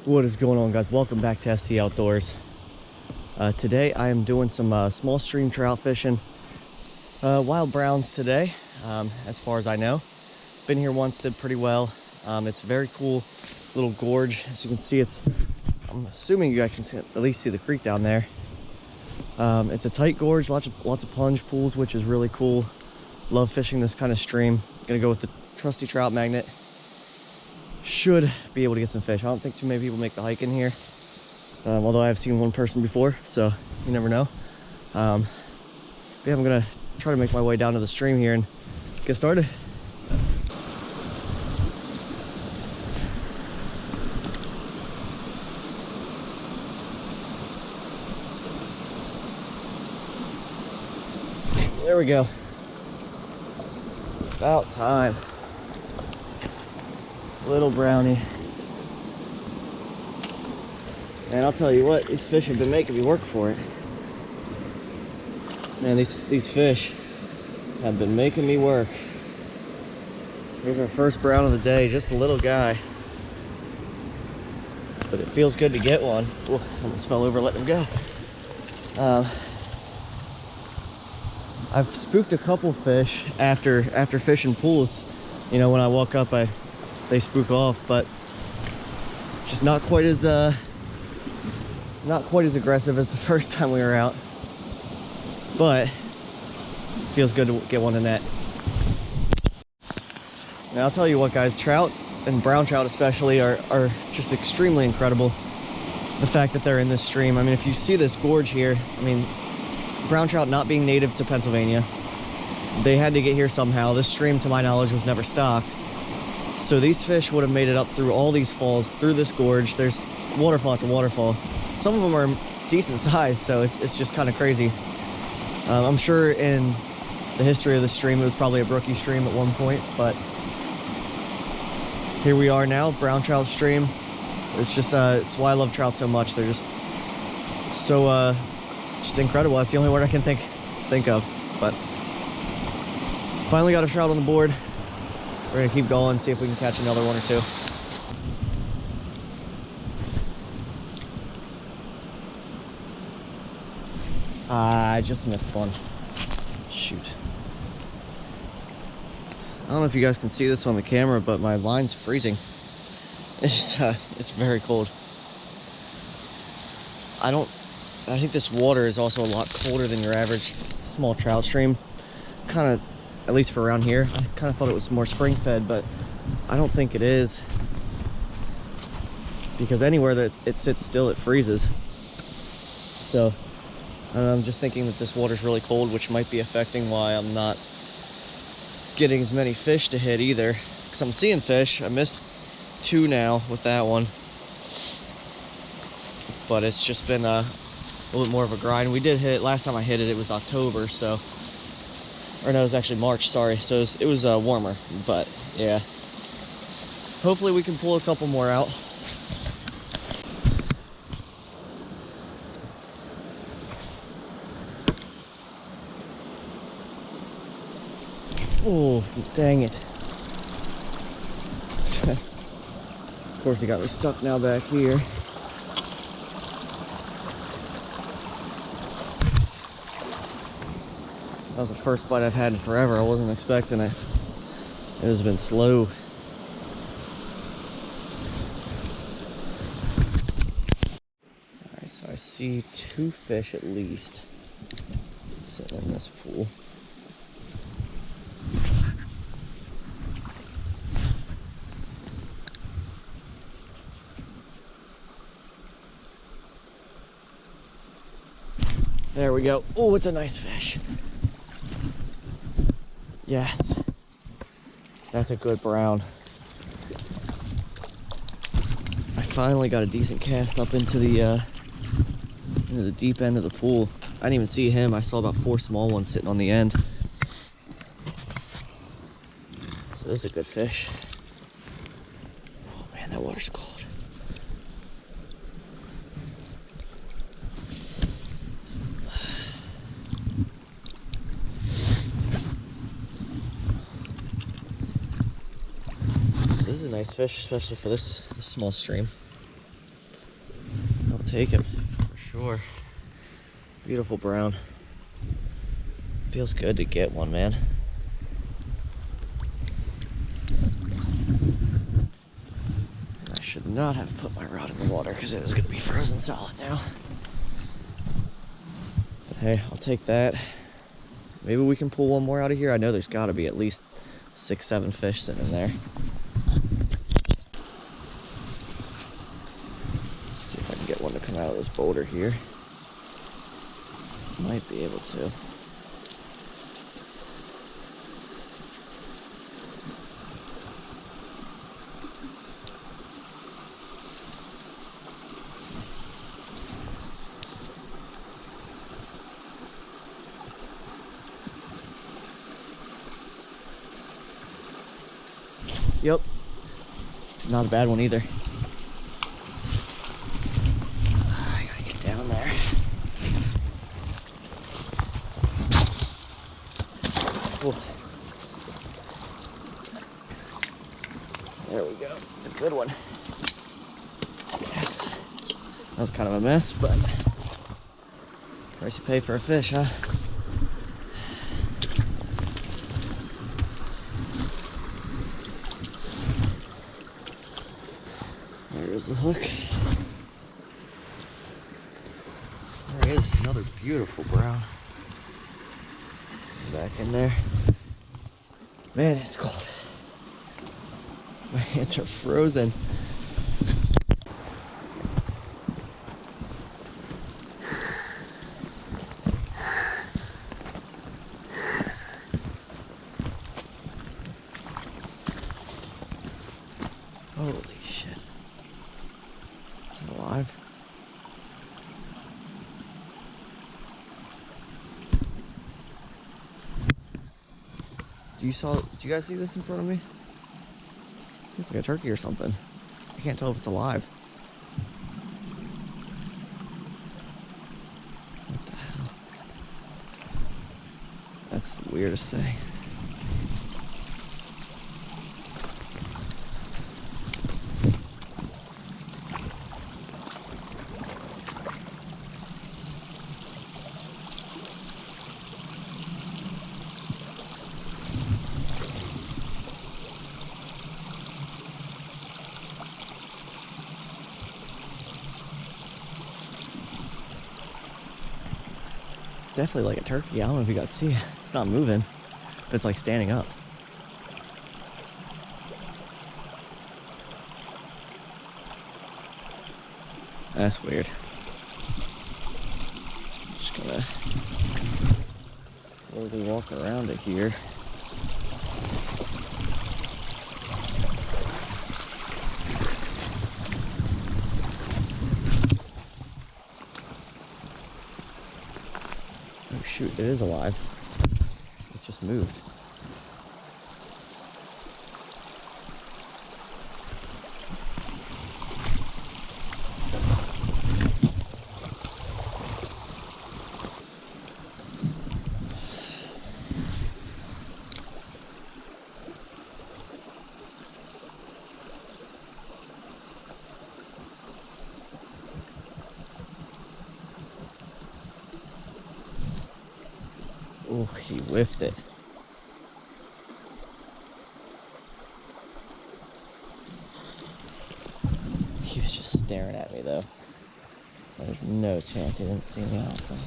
What is going on, guys? Welcome back to ST Outdoors. Today I am doing some small stream trout fishing, wild browns today, as far as I know. Been here once, did pretty well. It's a very cool little gorge. As you can see, I'm assuming you guys can at least see the creek down there. It's a tight gorge, lots of plunge pools, which is really cool. Love fishing this kind of stream. Gonna go with the trusty trout magnet. Should be able to get some fish. I don't think too many people make the hike in here, although I have seen one person before, so you never know. But yeah, I'm gonna try to make my way down to the stream here and get started. There we go. About time. Little brownie. And I'll tell you what, these fish have been making me work for it. Man, these fish have been making me work. Here's our first brown of the day, just a little guy. But it feels good to get one. Ooh, almost fell over letting him go. I've spooked a couple fish after fishing pools. You know, when I walk up, they spook off, but just not quite as aggressive as the first time we were out. But feels good to get one in net. Now I'll tell you what, guys, trout and brown trout especially are just extremely incredible. The fact that they're in this stream. I mean, if you see this gorge here, I mean, brown trout not being native to Pennsylvania, they had to get here somehow. This stream, to my knowledge, was never stocked. So these fish would have made it up through all these falls, through this gorge. There's waterfall after waterfall. Some of them are decent size, so it's just kind of crazy. I'm sure in the history of the stream, it was probably a brookie stream at one point, but here we are now, brown trout stream. It's just, it's why I love trout so much. They're just so, just incredible. That's the only word I can think of, but finally got a trout on the board. We're gonna keep going, see if we can catch another one or two. I just missed one. Shoot. I don't know if you guys can see this on the camera, but my line's freezing. It's very cold. I think this water is also a lot colder than your average small trout stream. Kind of, at least for around here. I kind of thought it was more spring fed, but I don't think it is. Because anywhere that it sits still, it freezes. So I'm just thinking that this water's really cold, which might be affecting why I'm not getting as many fish to hit either. Because I'm seeing fish. I missed two now with that one. But it's just been a little bit more of a grind. We did hit, last time I hit it, it was October, so, or no, it was actually March, sorry. So it was warmer, but yeah. Hopefully we can pull a couple more out. Oh, dang it. Of course, he got me stuck now back here. That was the first bite I've had in forever. I wasn't expecting it. It has been slow. Alright, so I see two fish at least sitting in this pool. There we go. Oh, it's a nice fish. Yes, that's a good brown. I finally got a decent cast up into the deep end of the pool. I didn't even see him. I saw about 4 small ones sitting on the end. So this is a good fish. Oh man, that water's cold. This is a nice fish, especially for this small stream. take him for sure. Beautiful brown. Feels good to get one, man. I should not have put my rod in the water because it was going to be frozen solid now. But hey, I'll take that. Maybe we can pull one more out of here. I know there's got to be at least 6, 7 fish sitting in there. See if I can get one to come out of this boulder here. Might be able to. Yep, not a bad one either. I gotta get down there. Ooh. There we go. It's a good one. Yes. That was kind of a mess, but price you pay for a fish, huh? There's the hook. There is another beautiful brown. Back in there. Man, it's cold. My hands are frozen. Holy shit. Is it alive? Did you guys see this in front of me? It's like a turkey or something. I can't tell if it's alive. What the hell? That's the weirdest thing. It's definitely like a turkey. I don't know if you guys see it. It's not moving, but it's like standing up. That's weird. Just gonna slowly walk around it here. Oh shoot, it is alive. It just moved. Oh, he whiffed it. He was just staring at me though. There's no chance he didn't see me, I don't think.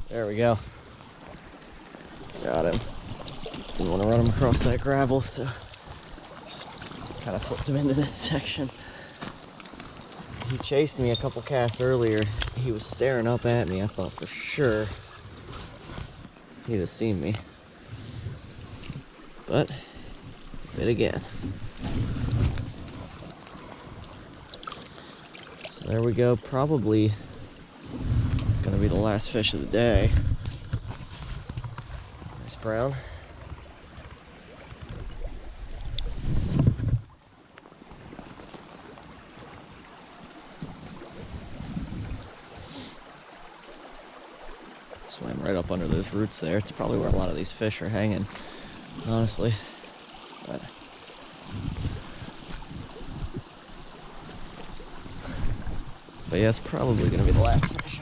There we go. Got him. Didn't want to run him across that gravel, so just kind of flipped him into this section. He chased me a couple casts earlier. He was staring up at me. I thought for sure he'd have seen me. But bit again. So there we go. Probably gonna be the last fish of the day. Nice brown. up under those roots there. It's probably where a lot of these fish are hanging, honestly. But yeah, it's probably gonna be the last fish.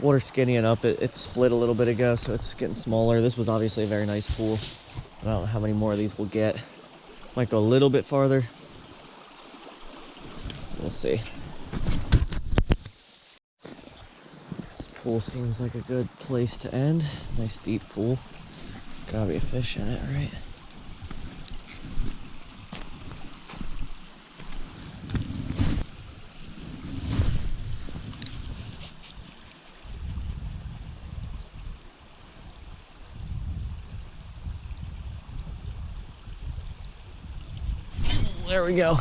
Water's skinnying up. It split a little bit ago, so it's getting smaller. This was obviously a very nice pool. I don't know how many more of these we'll get. Might go a little bit farther. We'll see. This pool seems like a good place to end. Nice deep pool. Gotta be a fish in it, right? There we go.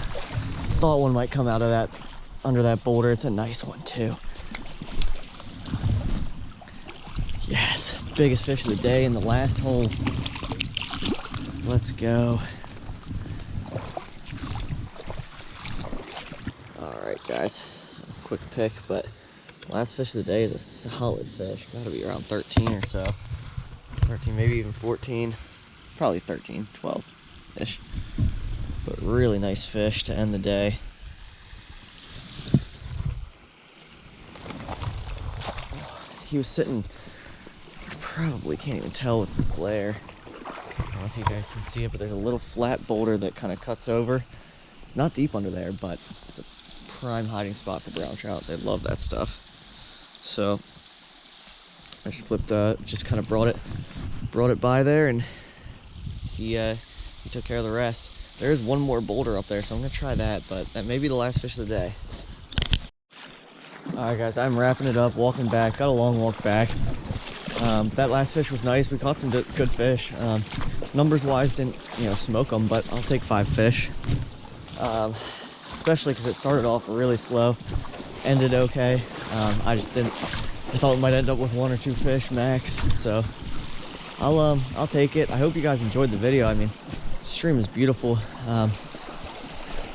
Thought one might come out of that, under that boulder. It's a nice one too. Yes, biggest fish of the day in the last hole. Let's go. All right, guys, so quick pick, but last fish of the day is a solid fish. Gotta be around 13 or so. 13, maybe even 14. Probably 13, 12-ish. But really nice fish to end the day. He was sitting, I probably can't even tell with the glare. I don't know if you guys can see it, but there's a little flat boulder that kind of cuts over. It's not deep under there, but it's a prime hiding spot for brown trout. They love that stuff. So I just flipped, just kind of brought it by there, and he took care of the rest. There is one more boulder up there, so I'm gonna try that, but that may be the last fish of the day. All right, guys, I'm wrapping it up, walking back. Got a long walk back. That last fish was nice. We caught some good fish. Numbers wise, didn't smoke them, but I'll take 5 fish. Especially because it started off really slow, ended okay. I thought we might end up with 1 or 2 fish max, so I'll take it. I hope you guys enjoyed the video. I mean, the stream is beautiful. So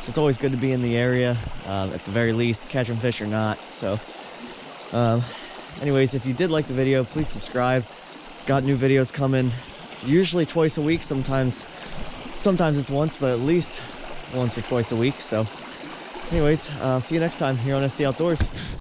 it's always good to be in the area, at the very least, catching fish or not. So anyways, if you did like the video, please subscribe. Got new videos coming, usually twice a week. Sometimes it's once, but at least once or twice a week. So anyways, see you next time here on SC Outdoors.